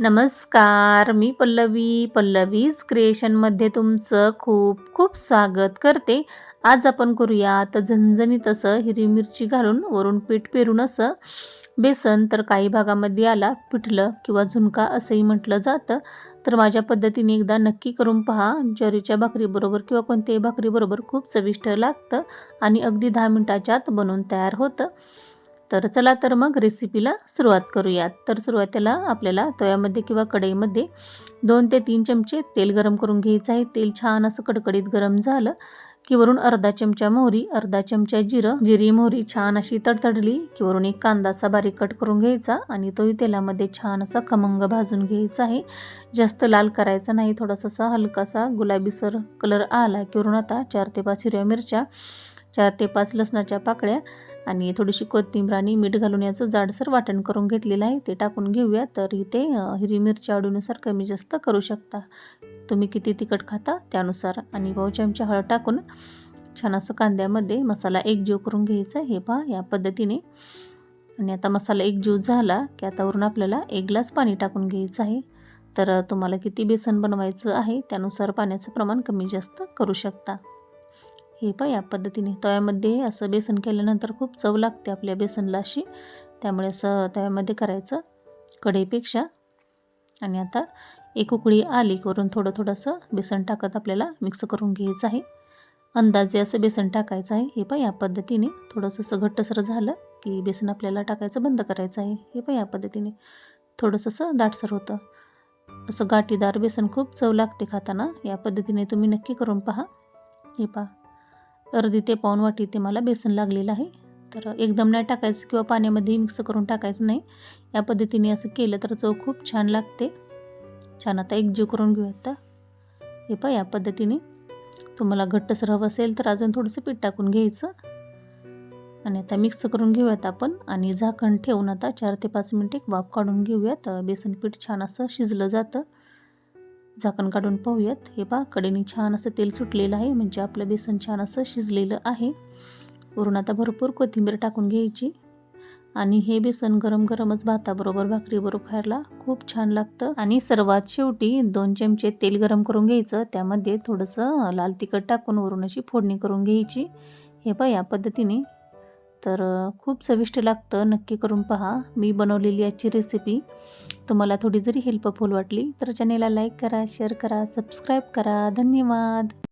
नमस्कार, मी पल्लवीज क्रिएशनमध्ये तुमचं खूप खूप स्वागत करते. आज आपण करूयात झणझणीत असं हिरवी मिरची घालून वरून पीठ पेरून असं बेसन, तर काही भागामध्ये याला पिठलं किंवा झुणका असंही म्हटलं जातं. तर माझ्या पद्धतीने एकदा नक्की करून पहा. ज्वारीच्या भाकरीबरोबर किंवा कोणत्याही भाकरीबरोबर खूप चविष्ट लागतं आणि अगदी 10 मिनिटाच्या आत बनवून तयार होतं. तर चला तर मग रेसिपीला सुरुवात करूयात. तर सुरुवातीला आपल्याला तव्यामध्ये किंवा कढईमध्ये 2 ते 3 चमचे तेल गरम करून घ्यायचं आहे. तेल छान असं कडकडीत गरम झालं की वरून अर्धा चमचा मोहरी, अर्धा चमचा जिरी मोहरी छान अशी तडतडली की वरून एक कांदा असा बारीक कट करून घ्यायचा आणि तोही तेलामध्ये छान असा खमंग भाजून घ्यायचा आहे. जास्त लाल करायचा नाही, थोडासा हलकासा गुलाबीसर कलर आला की वरून आता 4 ते 5 हिरव्या मिरच्या, 4 ते 5 लसणाच्या पाकळ्या आणि थोडीशी कोथिंबीर आणि मीठ घालून याचं जाडसर वाटण करून घेतलेलं आहे, ते टाकून घेऊया. तर इथे हिरवी मिरची आवडीनुसार कमी जास्त करू शकता, तुम्ही किती तिखट खाता त्यानुसार. आणि पाव चमचा हळद टाकून छान असं कांद्यामध्ये मसाला एकजीव करून घ्यायचा. हे पहा या पद्धतीने. आणि आता मसाला एकजीव झाला की आता वरून आपल्याला 1 ग्लास पाणी टाकून घ्यायचं आहे. तर तुम्हाला किती बेसन बनवायचं आहे त्यानुसार पाण्याचं प्रमाण कमी जास्त करू शकता. हे पहा या पद्धतीने तव्यामध्ये असं बेसन केल्यानंतर खूप चव लागते आपल्या बेसनला अशी, त्यामुळे असं तव्यामध्ये करायचं कढईपेक्षा. आणि आता एक उकळी आली करून थोडंसं बेसन टाकत आपल्याला मिक्स करून घ्यायचं आहे. अंदाजे असं बेसन टाकायचं आहे. हे पहा या पद्धतीने. थोडंसं असं घट्टसर झालं की बेसन आपल्याला टाकायचं बंद करायचं आहे. हे पहा या पद्धतीने थोडंसं असं दाटसर होतं. असं गाठीदार बेसन खूप चव लागते खाताना. या पद्धतीने तुम्ही नक्की करून पहा. हे पहा अर्धी ते पाऊण वाटी ते मला बेसन लागलेलं आहे. तर एकदम नाही टाकायचं किंवा पाण्यामध्ये मिक्स करून टाकायचं नाही. या पद्धतीने असं केलं तर चव खूप छान लागते. छान आता एकजीव करून घेऊया आता. हे पहा या पद्धतीने. तुम्हाला घट्टसर हवं असेल तर अजून थोडंसं पीठ टाकून घ्यायचं आणि आता मिक्स करून घेऊयात आपण. आणि झाकण ठेवून आता 4 ते 5 मिनिटे वाफ काढून घेऊयात. बेसन पीठ छान असं शिजलं जातं. झाकण काढून पाहूयात. हे पहा कडेने छान असं तेल सुटलेलं आहे, म्हणजे आपलं बेसन छान असं शिजलेलं आहे. वरून आता भरपूर कोथिंबीर टाकून घ्यायची आणि हे बेसन गरम गरमच भाताबरोबर भाकरीबरोबर खायला खूप छान लागतं. आणि सर्वात शेवटी 2 चमचे तेल गरम करून घ्यायचं, त्यामध्ये थोडंसं लाल तिखट टाकून वरून अशी फोडणी करून घ्यायची. हे पहा या पद्धतीने. तर खूप चविष्ट लागतं, नक्की करून पहा. मी बनवलेली आजची रेसिपी तुम्हाला थोडी जरी हेल्पफुल वाटली तर चॅनेलला लाईक करा, शेअर करा, सबस्क्राईब करा. धन्यवाद.